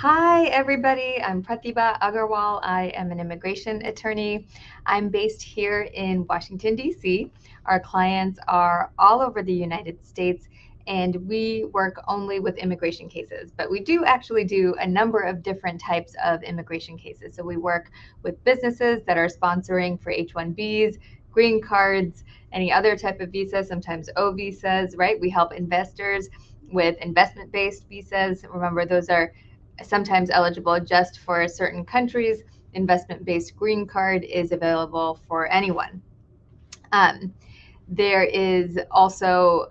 Hi, everybody. I'm Pratibha Agarwal. I am an immigration attorney. I'm based here in Washington, D.C. Our clients are all over the United States, and we work only with immigration cases. But we do actually do a number of different types of immigration cases. So we work with businesses that are sponsoring for H-1Bs, green cards, any other type of visa, sometimes O visas, right? We help investors with investment-based visas. Remember, those are sometimes eligible just for certain countries. Investment-based green card is available for anyone. There is also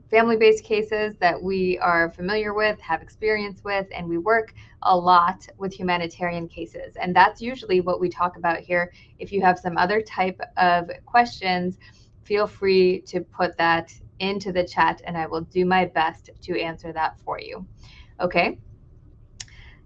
family-based cases that we are familiar with, have experience with, and we work a lot with humanitarian cases. And that's usually what we talk about here. If you have some other type of questions, feel free to put that into the chat and I will do my best to answer that for you. Okay?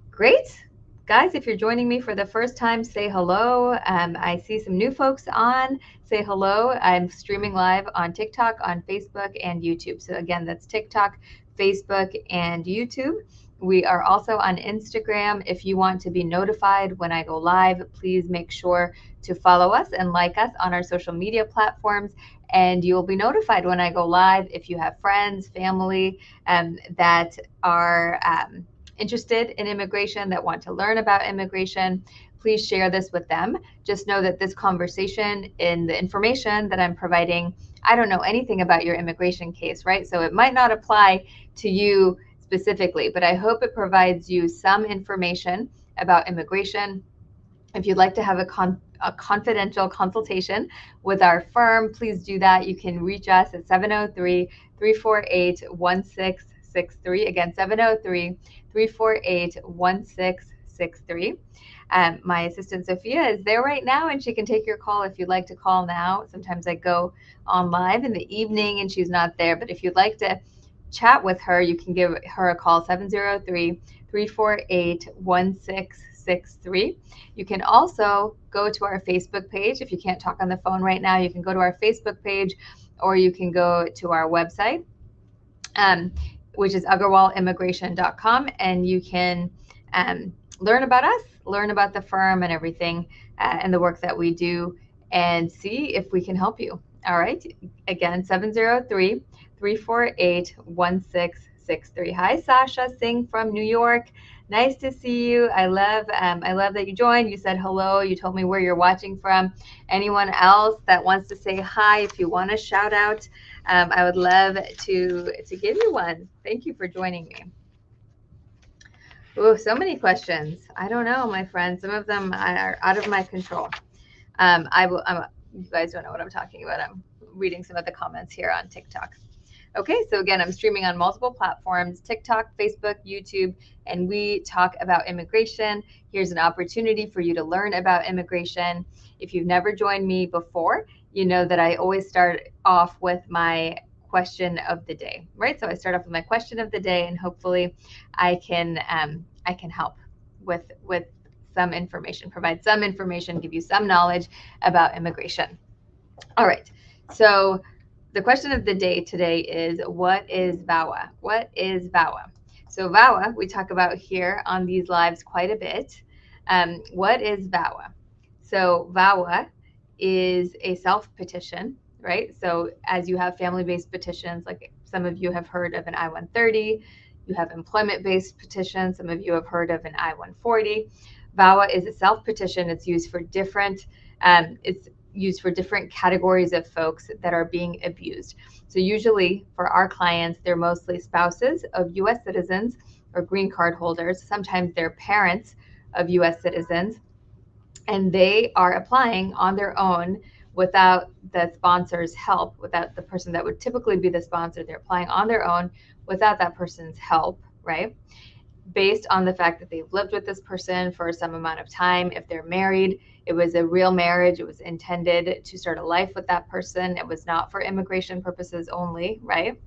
Great. Guys, if you're joining me for the first time, say hello. I see some new folks on. Say hello. I'm streaming live on TikTok, on Facebook, and YouTube. So again, that's TikTok, Facebook, and YouTube. We are also on Instagram. If you want to be notified when I go live, please make sure to follow us and like us on our social media platforms. And you'll be notified when I go live. If you have friends, family that are interested in immigration, that want to learn about immigration, please share this with them. Just know that this conversation and the information that I'm providing, I don't know anything about your immigration case, right? So it might not apply to you specifically, but I hope it provides you some information about immigration. If you'd like to have a confidential consultation with our firm, please do that. You can reach us at 703-348-1663. Again, 703-348-1663. My assistant Sophia is there right now and she can take your call if you'd like to call now. Sometimes I go on live in the evening and she's not there, but if you'd like to chat with her, you can give her a call, 703-348-1663. You can also go to our Facebook page. If you can't talk on the phone right now, you can go to our Facebook page or you can go to our website, which is agarwalimmigration.com, and you can learn about us, learn about the firm and everything and the work that we do and see if we can help you. All right. Again, 703-348-1663. Hi, Sasha Singh from New York. Nice to see you. I love that you joined. You said hello. You told me where you're watching from. Anyone else that wants to say hi, if you want to shout out, I would love to give you one. Thank you for joining me. Oh, so many questions. I don't know, my friend. Some of them are out of my control. You guys don't know what I'm talking about. I'm reading some of the comments here on TikTok. Okay, so again, I'm streaming on multiple platforms, TikTok, Facebook, YouTube, and we talk about immigration. Here's an opportunity for you to learn about immigration. If you've never joined me before, you know that I always start off with my question of the day, right? So I start off with my question of the day, and hopefully I can help with some information, provide some information, give you some knowledge about immigration. All right, so the question of the day today is, what is VAWA? What is VAWA? So VAWA, we talk about here on these lives quite a bit. What is VAWA? So VAWA is a self-petition, right? So as you have family-based petitions, like some of you have heard of an I-130, you have employment-based petitions, some of you have heard of an I-140. VAWA is a self-petition. It's used for different categories of folks that are being abused. So usually for our clients, they're mostly spouses of U.S. citizens or green card holders. Sometimes they're parents of U.S. citizens, and they are applying on their own without the sponsor's help, without the person that would typically be the sponsor. They're applying on their own without that person's help, right? Based on the fact that they've lived with this person for some amount of time. If they're married, it was a real marriage. It was intended to start a life with that person. It was not for immigration purposes only, right?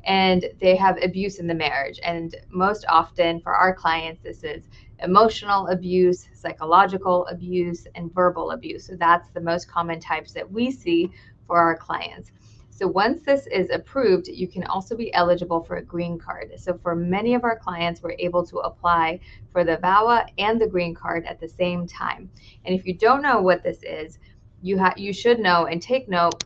And they have abuse in the marriage. And most often for our clients, this is emotional abuse, psychological abuse, and verbal abuse. So that's the most common types that we see for our clients. So once this is approved, you can also be eligible for a green card. So for many of our clients, we're able to apply for the VAWA and the green card at the same time. And if you don't know what this is, you should know and take note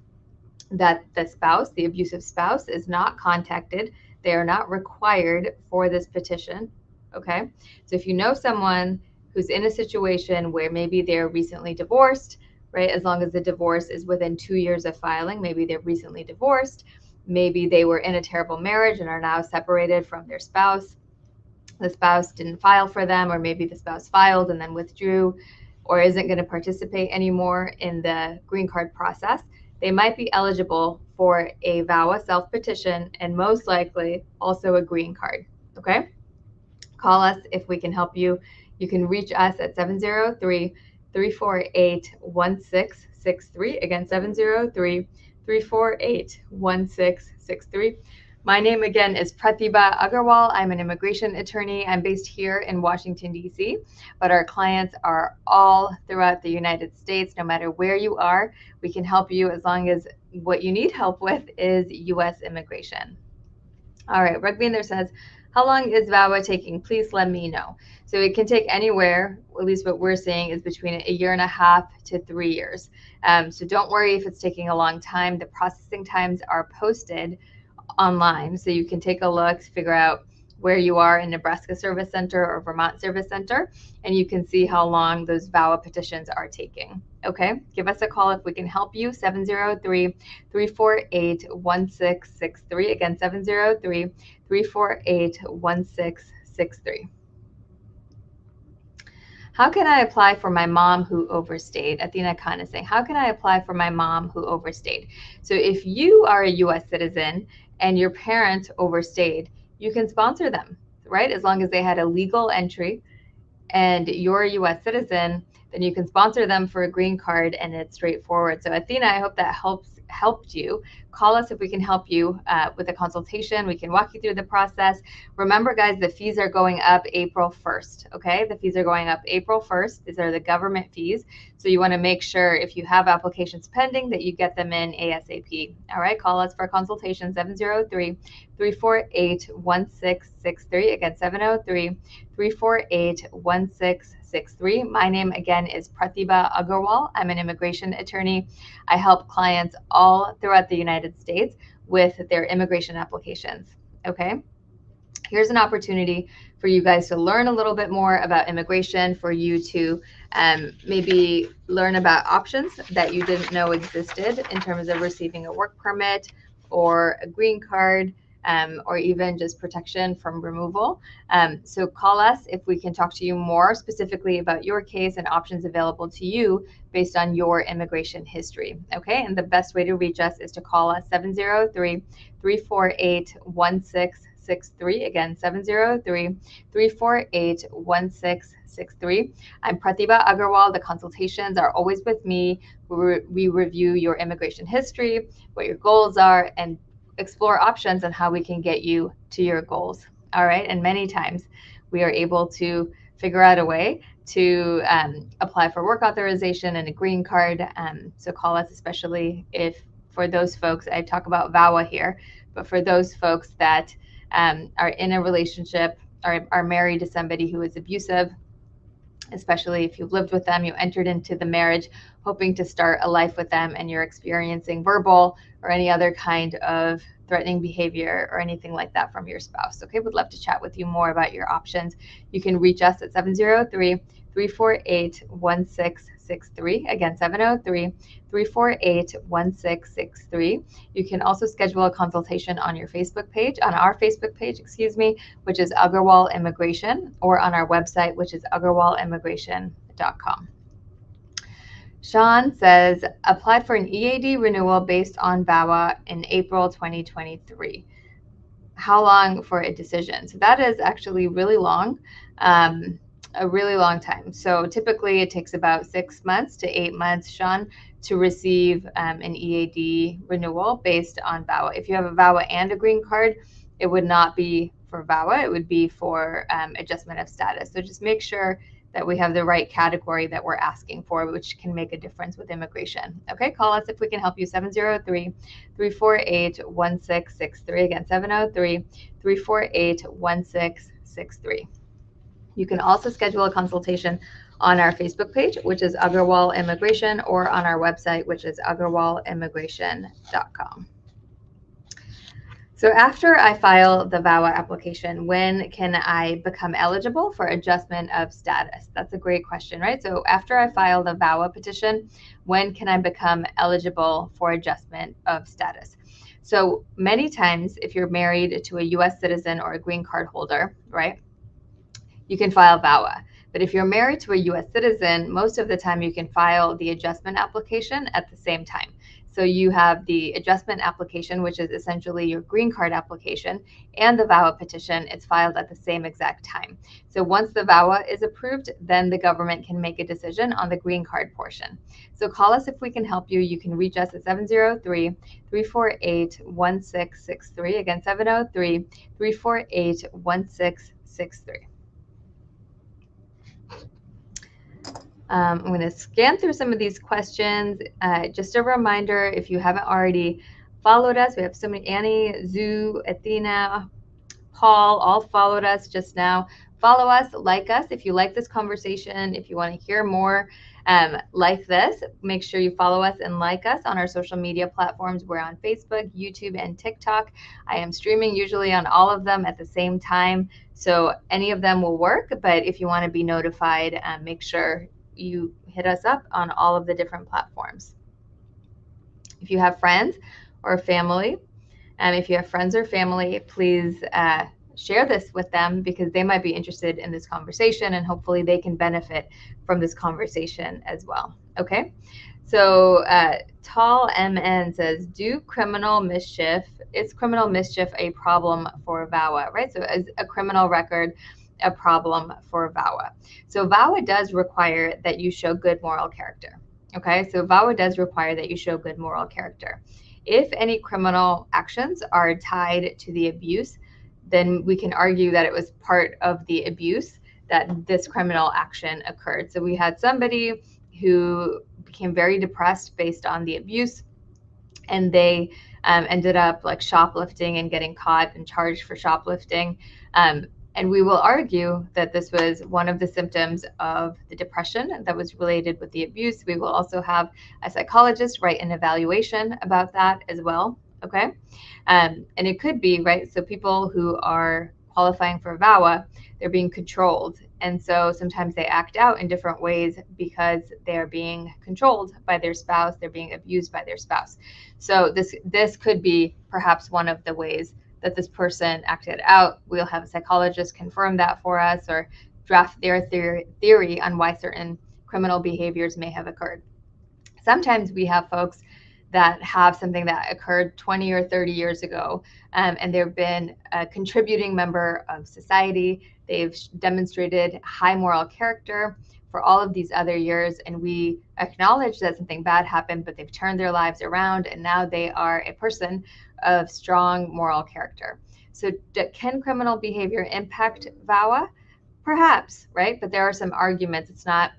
that the spouse, the abusive spouse, is not contacted. They are not required for this petition. Okay. So if you know someone who's in a situation where maybe they're recently divorced, right? As long as the divorce is within 2 years of filing, maybe they're recently divorced, maybe they were in a terrible marriage and are now separated from their spouse. The spouse didn't file for them, or maybe the spouse filed and then withdrew, or isn't going to participate anymore in the green card process. They might be eligible for a VAWA self-petition and most likely also a green card. Okay? Call us if we can help you. You can reach us at 703-348-1663. Again, 703-348-1663. My name again is Pratibha Agarwal. I'm an immigration attorney. I'm based here in Washington, D.C., but our clients are all throughout the United States. No matter where you are, we can help you as long as what you need help with is U.S. immigration. All right, Rugbinder says, how long is VAWA taking? Please let me know. So it can take anywhere, at least what we're seeing is between 1.5 years to 3 years. So don't worry if it's taking a long time. The processing times are posted online, so you can take a look, figure out where you are in Nebraska Service Center or Vermont Service Center, and you can see how long those VAWA petitions are taking. Okay, give us a call if we can help you, 703-348-1663. Again, 703-348-1663. How can I apply for my mom who overstayed? Athena Khan is saying, how can I apply for my mom who overstayed? So if you are a U.S. citizen and your parent overstayed, you can sponsor them, right? As long as they had a legal entry and you're a U.S. citizen, then you can sponsor them for a green card, and it's straightforward. So Athena, I hope that helped you. Call us if we can help you with a consultation. We can walk you through the process. Remember, guys, the fees are going up April 1st, okay? The fees are going up April 1st. These are the government fees. So you want to make sure if you have applications pending that you get them in ASAP. All right, call us for a consultation, 703-348-1663. Again, 703-348-1663. My name again is Pratibha Agarwal. I'm an immigration attorney. I help clients all throughout the United States with their immigration applications. Okay, here's an opportunity for you guys to learn a little bit more about immigration, for you to maybe learn about options that you didn't know existed in terms of receiving a work permit or a green card, or even just protection from removal. So call us if we can talk to you more specifically about your case and options available to you based on your immigration history. Okay, and the best way to reach us is to call us, 703-348-1663. Again, 703-348-1663. I'm Pratibha Agarwal. The consultations are always with me. We review your immigration history, what your goals are, and explore options on how we can get you to your goals. All right, and many times we are able to figure out a way to apply for work authorization and a green card. So call us, especially if, for those folks, I talk about VAWA here, but for those folks that are in a relationship or are married to somebody who is abusive, especially if you've lived with them, you entered into the marriage hoping to start a life with them, and you're experiencing verbal or any other kind of threatening behavior or anything like that from your spouse. Okay, would love to chat with you more about your options. You can reach us at 703-348-1663. Again, 703-348-1663. You can also schedule a consultation on your Facebook page, on our Facebook page, which is Agarwal Immigration, or on our website, which is agarwalimmigration.com. Sean says, applied for an EAD renewal based on VAWA in April 2023. How long for a decision? So that is actually really long, a really long time. So typically it takes about 6 months to 8 months, Sean, to receive an EAD renewal based on VAWA. If you have a VAWA and a green card, it would not be for VAWA, it would be for adjustment of status. So just make sure that we have the right category that we're asking for, which can make a difference with immigration. Okay, call us if we can help you, 703-348-1663. Again, 703-348-1663. You can also schedule a consultation on our Facebook page, which is Agarwal Immigration, or on our website, which is agarwalimmigration.com. So after I file the VAWA application, when can I become eligible for adjustment of status? That's a great question, right? So after I file the VAWA petition, when can I become eligible for adjustment of status? So many times, if you're married to a US citizen or a green card holder, right, you can file VAWA. But if you're married to a US citizen, most of the time you can file the adjustment application at the same time. So you have the adjustment application, which is essentially your green card application, and the VAWA petition. It's filed at the same exact time. So once the VAWA is approved, then the government can make a decision on the green card portion. So call us if we can help you. You can reach us at 703-348-1663. Again, 703-348-1663. I'm going to scan through some of these questions. Just a reminder, if you haven't already followed us, we have so many, Annie, Zoo, Athena, Paul, all followed us just now. Follow us, like us. If you like this conversation, if you want to hear more like this, make sure you follow us and like us on our social media platforms. We're on Facebook, YouTube, and TikTok. I am streaming usually on all of them at the same time, so any of them will work. But if you want to be notified, make sure you hit us up on all of the different platforms. If you have friends or family, if you have friends or family, please share this with them, because they might be interested in this conversation, and hopefully they can benefit from this conversation as well. Okay, so Tall MN says, is criminal mischief a problem for VAWA, right? So is a criminal record a problem for VAWA? So VAWA does require that you show good moral character. Okay, so VAWA does require that you show good moral character. If any criminal actions are tied to the abuse, then we can argue that it was part of the abuse that this criminal action occurred. So we had somebody who became very depressed based on the abuse, and they ended up like shoplifting and getting caught and charged for shoplifting. And we will argue that this was one of the symptoms of the depression that was related with the abuse. We will also have a psychologist write an evaluation about that as well. Okay. And it could be, right, so people who are qualifying for VAWA, they're being controlled. And so sometimes they act out in different ways because they're being controlled by their spouse, they're being abused by their spouse. So this could be perhaps one of the ways that this person acted out. We'll have a psychologist confirm that for us, or draft their theory on why certain criminal behaviors may have occurred. Sometimes we have folks that have something that occurred 20 or 30 years ago, and they've been a contributing member of society. They've demonstrated high moral character for all of these other years, and we acknowledge that something bad happened, but they've turned their lives around, and now they are a person of strong moral character. So can criminal behavior impact VAWA? Perhaps, right? But there are some arguments. It's not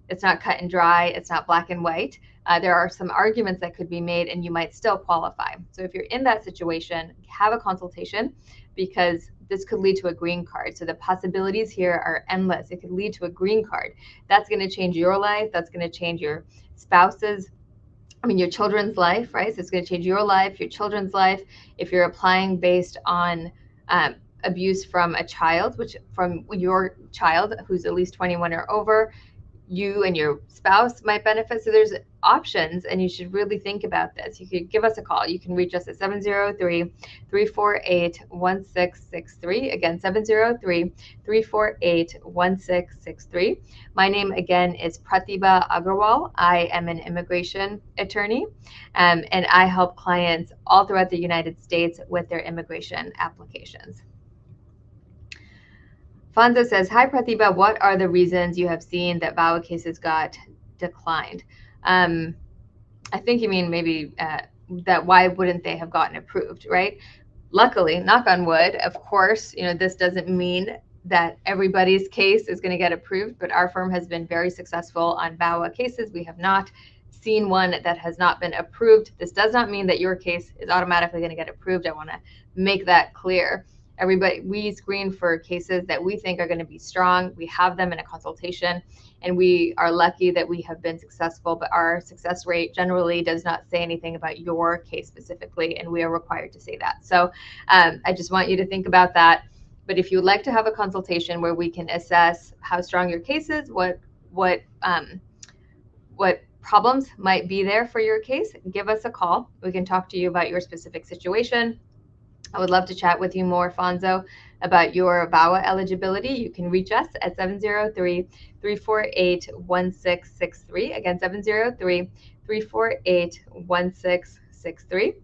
cut and dry. It's not black and white. There are some arguments that could be made, and you might still qualify. So if you're in that situation, have a consultation, because this could lead to a green card. So the possibilities here are endless. It could lead to a green card. That's going to change your life. That's going to change your spouse's, your children's life, right? So it's going to change your life, your children's life. If you're applying based on abuse from a child, from your child who's at least 21 or over, you and your spouse might benefit. So there's options, and you should really think about this. You could give us a call. You can reach us at 703-348-1663. Again, 703-348-1663. My name again is Pratibha Agarwal. I am an immigration attorney, and I help clients all throughout the United States with their immigration applications. Fonzo says, hi, Pratibha, what are the reasons you have seen that VAWA cases got declined? I think you mean maybe that why wouldn't they have gotten approved, right? Luckily, knock on wood, of course, this doesn't mean that everybody's case is going to get approved, but our firm has been very successful on VAWA cases. We have not seen one that has not been approved. This does not mean that your case is automatically going to get approved. I want to make that clear. We screen for cases that we think are going to be strong. We have them in a consultation, and we are lucky that we have been successful, but our success rate generally does not say anything about your case specifically, and we are required to say that. So I just want you to think about that. But if you would like to have a consultation where we can assess how strong your case is, what problems might be there for your case, give us a call. We can talk to you about your specific situation. I would love to chat with you more, Fonzo, about your VAWA eligibility. You can reach us at 703-348-1663. Again, 703-348-1663.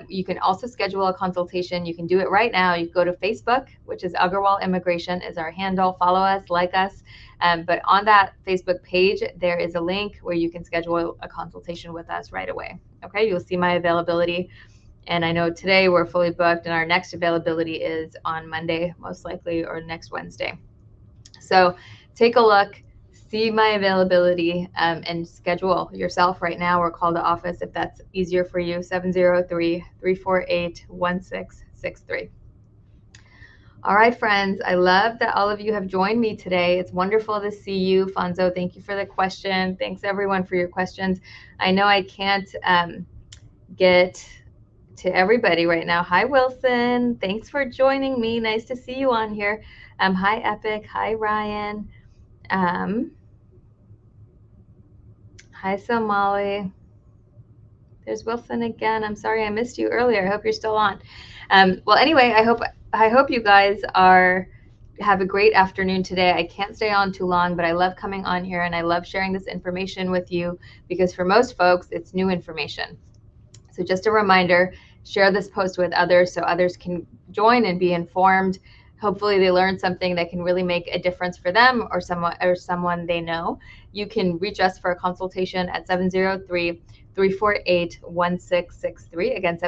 You can also schedule a consultation. You can do it right now. You go to Facebook, which is Agarwal Immigration is our handle. Follow us, like us. But on that Facebook page, there is a link where you can schedule a consultation with us right away. Okay, you'll see my availability. And I know today we're fully booked, and our next availability is on Monday, most likely, or next Wednesday. So take a look, see my availability, and schedule yourself right now, or call the office if that's easier for you, 703-348-1663. All right, friends, I love that all of you have joined me today. It's wonderful to see you. Fonzo, thank you for the question. Thanks, everyone, for your questions. I know I can't get to everybody right now. Hi, Wilson. Thanks for joining me. Nice to see you on here. Hi, Epic. Hi, Ryan. Hi, Somali. There's Wilson again. I'm sorry I missed you earlier. I hope you're still on. Well, anyway, I hope you guys have a great afternoon today. I can't stay on too long, but I love coming on here, and I love sharing this information with you, because for most folks, it's new information. So just a reminder, share this post with others so others can join and be informed. Hopefully they learn something that can really make a difference for them or someone they know. You can reach us for a consultation at 703-348-1663. Again,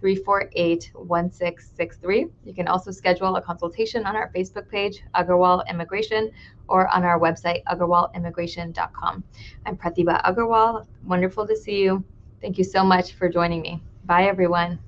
703-348-1663. You can also schedule a consultation on our Facebook page, Agarwal Immigration, or on our website, agarwalimmigration.com. I'm Pratibha Agarwal. Wonderful to see you. Thank you so much for joining me. Bye, everyone.